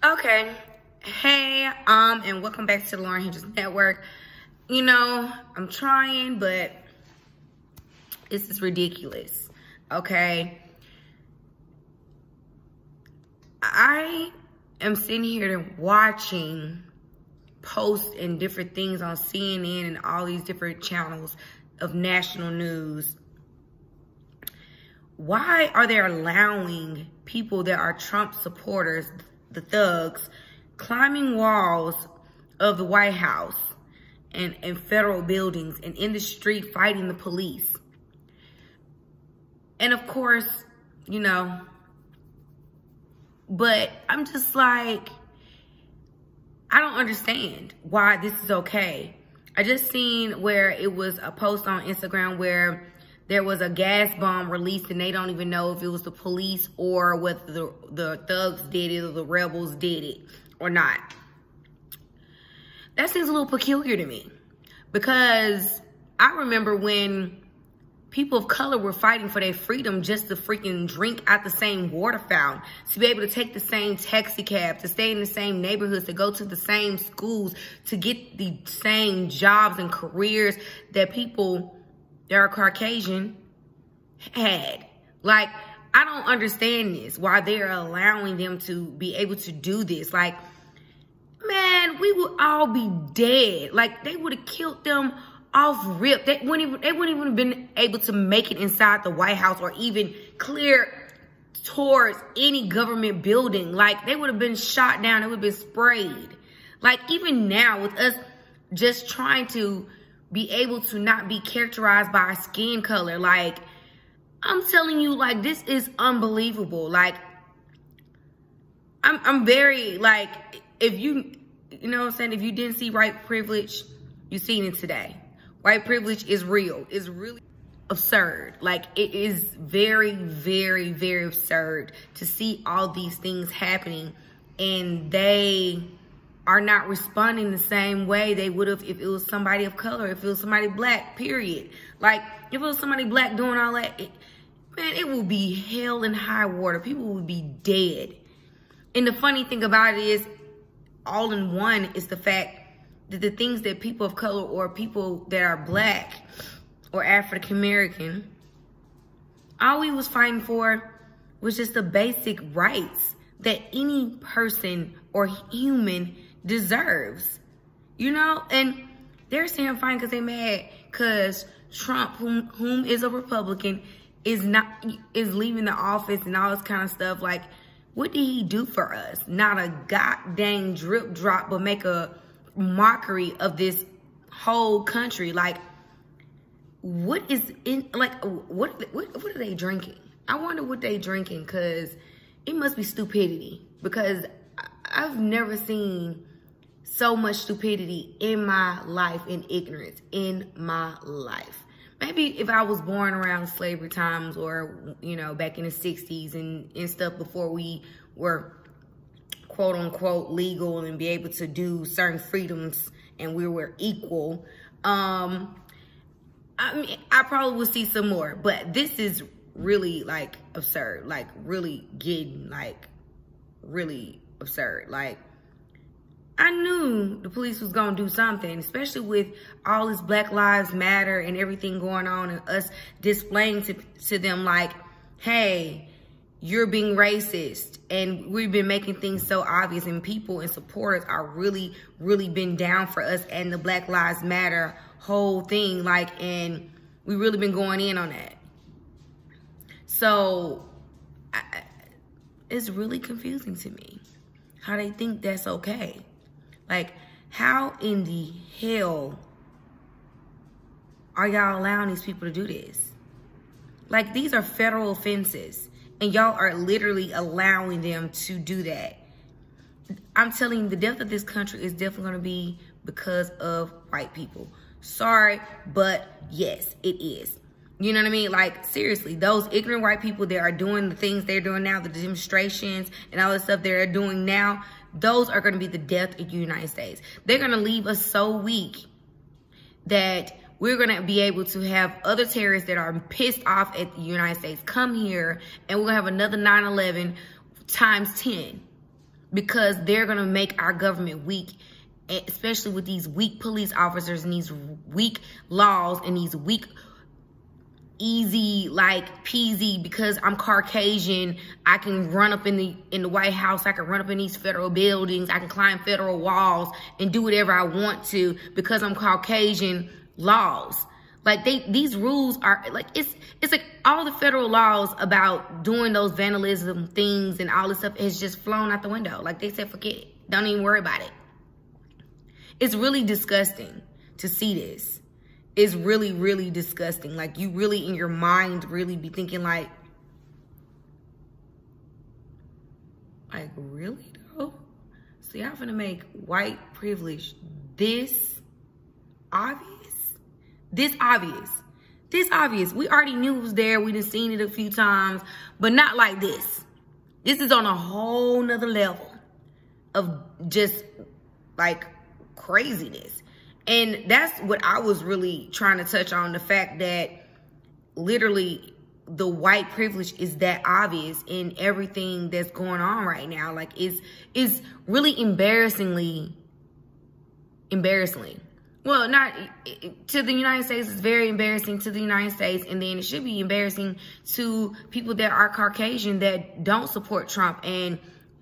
Okay. Hey, and welcome back to the Lauren Hendricks Network. You know, I'm trying, but this is ridiculous. Okay. I am sitting here watching posts and different things on CNN and all these different channels of national news. Why are they allowing people that are Trump supporters, the thugs, climbing walls of the White House and federal buildings and in the street fighting the police? And of course, you know, but I'm just like, I don't understand why this is okay. I just seen where it was a post on Instagram where there was a gas bomb released and they don't even know if it was the police or whether the thugs did it or the rebels did it or not. That seems a little peculiar to me because I remember when people of color were fighting for their freedom just to freaking drink out the same water fountain, to be able to take the same taxi cab, to stay in the same neighborhoods, to go to the same schools, to get the same jobs and careers that people that are Caucasian had. Like, I don't understand this, why they're allowing them to be able to do this. Like, man, we would all be dead. Like, they would have killed them off rip. They wouldn't even have been able to make it inside the White House or even clear towards any government building. Like, they would have been shot down. They would have been sprayed. Like, even now with us just trying to be able to not be characterized by our skin color. Like, I'm telling you, like, this is unbelievable. Like, I'm very, like, if you know what I'm saying? If you didn't see white privilege, you've seen it today. White privilege is real. It's really absurd. Like, it is very, very, very absurd to see all these things happening and they are not responding the same way they would have if it was somebody of color, if it was somebody black, period. Like, if it was somebody black doing all that, man, it will be hell and high water. People would be dead. And the funny thing about it is, all in one is the fact that the things that people of color or people that are black or African American, all we was fighting for was just the basic rights that any person or human deserves, you know? And they're saying fine because they mad because Trump, whom is a Republican, is leaving the office and all this kind of stuff. Like, what did he do for us? Not a goddamn drip drop, but make a mockery of this whole country. Like, what is in, like, what are they drinking? I wonder what they drinking, because it must be stupidity, because I've never seen so much stupidity in my life, and ignorance in my life. Maybe if I was born around slavery times or, you know, back in the 60s and stuff before we were quote unquote legal and be able to do certain freedoms and we were equal. I mean, I probably would see some more, but this is really like absurd, like really getting like really absurd. Like, I knew the police was going to do something, especially with all this Black Lives Matter and everything going on and us displaying to them like, hey, you're being racist. And we've been making things so obvious, and people and supporters are really, really been down for us and the Black Lives Matter whole thing. Like, and we really been going in on that. So it's really confusing to me how they think that's okay. Like, how in the hell are y'all allowing these people to do this? Like, these are federal offenses, and y'all are literally allowing them to do that. I'm telling you, the death of this country is definitely going to be because of white people. Sorry, but yes, it is. You know what I mean? Like, seriously, those ignorant white people that are doing the things they're doing now, the demonstrations and all the stuff they're doing now, those are going to be the death of the United States. They're going to leave us so weak that we're going to be able to have other terrorists that are pissed off at the United States come here, and we're going to have another 9/11 times 10. because they're going to make our government weak, especially with these weak police officers and these weak laws and these weak, easy, like peasy, because I'm Caucasian, I can run up in the White House, I can run up in these federal buildings, I can climb federal walls and do whatever I want to because I'm Caucasian laws. Like these rules are like, it's like all the federal laws about doing those vandalism things and all this stuff has just flown out the window. Like they said, forget it. Don't even worry about it. It's really disgusting to see this. It's really, really disgusting. Like you really in your mind really be thinking like really though? So y'all finna make white privilege this obvious? This obvious. We already knew it was there. We done seen it a few times, but not like this. This is on a whole nother level of just like craziness. And that's what I was really trying to touch on, the fact that literally the white privilege is that obvious in everything that's going on right now. Like it's really embarrassingly. Well, not to the United States, it's very embarrassing to the United States. And then it should be embarrassing to people that are Caucasian that don't support Trump,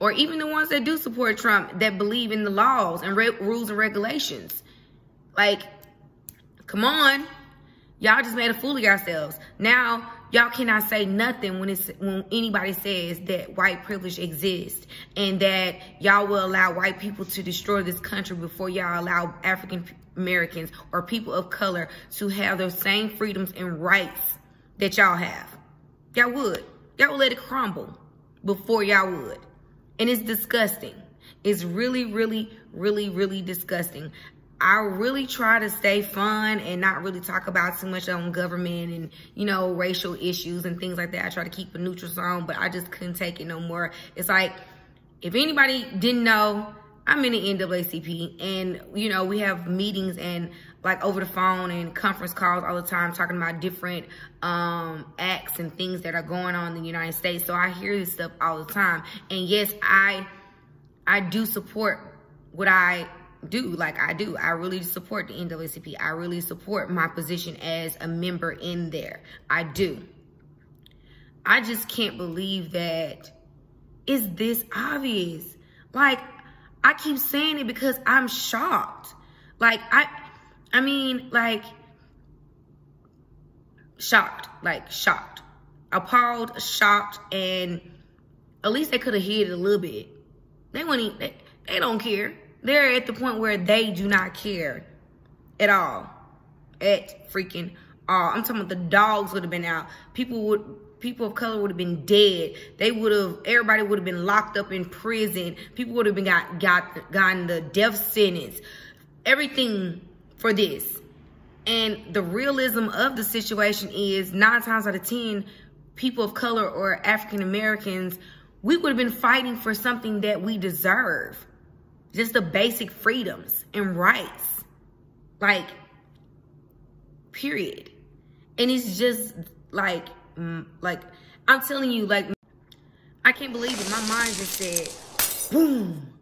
or even the ones that do support Trump that believe in the laws and rules and regulations. Like, come on. Y'all just made a fool of yourselves. Now, y'all cannot say nothing when anybody says that white privilege exists and that y'all will allow white people to destroy this country before y'all allow African Americans or people of color to have those same freedoms and rights that y'all have. Y'all would let it crumble before y'all would. And it's disgusting. It's really, really, really, really disgusting. I really try to stay fun and not really talk about too much on government and, you know, racial issues and things like that. I try to keep a neutral zone, but I just couldn't take it no more. It's like, if anybody didn't know, I'm in the NAACP, and, you know, we have meetings and like over the phone and conference calls all the time talking about different acts and things that are going on in the United States. So I hear this stuff all the time. And yes, I do support what I do. Like I do. I really support the NAACP. I really support my position as a member in there. I do. I just can't believe that it's this obvious. Like, I keep saying it because I'm shocked. Like, I mean, like, shocked. Like, shocked. Appalled, shocked, and at least they could have hid it a little bit. They wouldn't even, they don't care. They're at the point where they do not care at all. At freaking all. I'm talking about the dogs would have been out. People of color would have been dead. Everybody would have been locked up in prison. People would have been gotten the death sentence. Everything for this. And the realism of the situation is 9 times out of 10, people of color or African Americans, we would have been fighting for something that we deserve. Just the basic freedoms and rights. Like, period. And it's just like I'm telling you, like, I can't believe it. My mind just said, boom.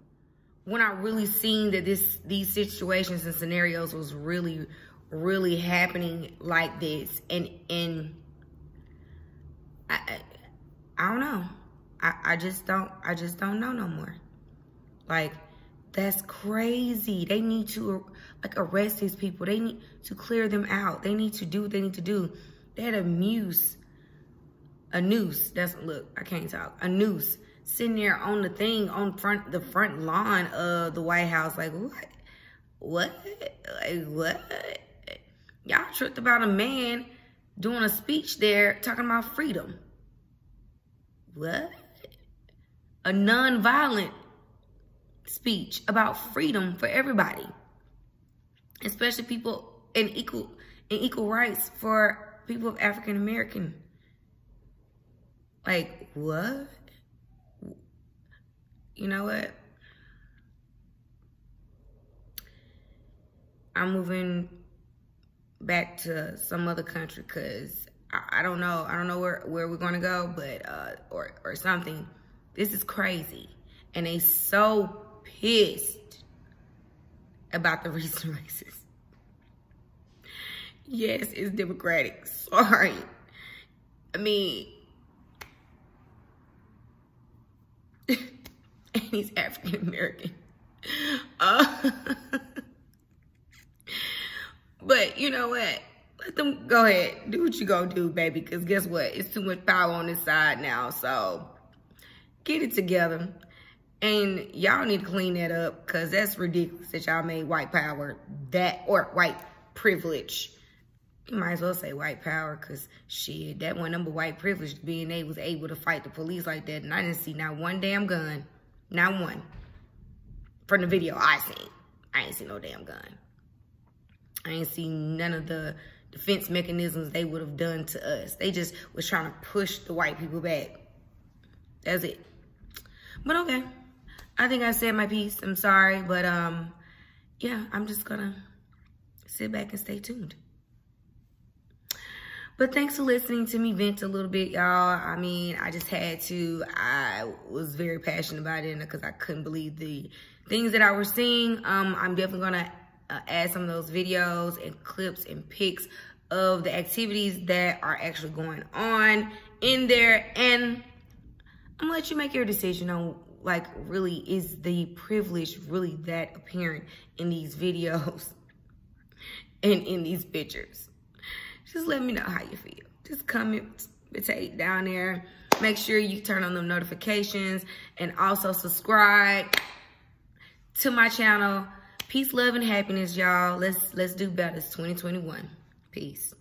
When I really seen that these situations and scenarios was really, really happening like this. And I don't know. I just don't know no more. Like, that's crazy. They need to, like, arrest these people. They need to clear them out. They need to do what they need to do. They had a noose, look, I can't talk. A noose sitting there on the thing on the front lawn of the White House. Like, what? Like, what? Y'all tripped about a man doing a speech there talking about freedom. What? A non-violent speech about freedom for everybody, especially people in equal rights for people of African American. Like, what? You know what? I'm moving back to some other country because I don't know. I don't know where we're going to go, but or something. This is crazy. And they so pissed about the recent races. Yes, it's Democratic. Sorry. I mean, and he's African American. But you know what? Let them go ahead. Do what you gonna do, baby. Because guess what? It's too much power on this side now. So get it together. And y'all need to clean that up. Because that's ridiculous that y'all made white power or white privilege. You might as well say white power. Because shit, that one number white privilege being they was able to fight the police like that. And I didn't see not one damn gun. Not one. From the video I seen. I ain't seen no damn gun. I ain't seen none of the defense mechanisms they would have done to us. They just was trying to push the white people back. That's it. But okay. I think I said my piece. I'm sorry. But yeah, I'm just gonna sit back and stay tuned. But thanks for listening to me vent a little bit, y'all. I mean, I just had to. I was very passionate about it because I couldn't believe the things that I was seeing. I'm definitely gonna add some of those videos and clips and pics of the activities that are actually going on in there. And I'm gonna let you make your decision on, like, really, is the privilege really that apparent in these videos and in these pictures? Just let me know how you feel. Just comment down there. Make sure you turn on the notifications and also subscribe to my channel. Peace, love, and happiness, y'all. Let's do better. It's 2021. Peace.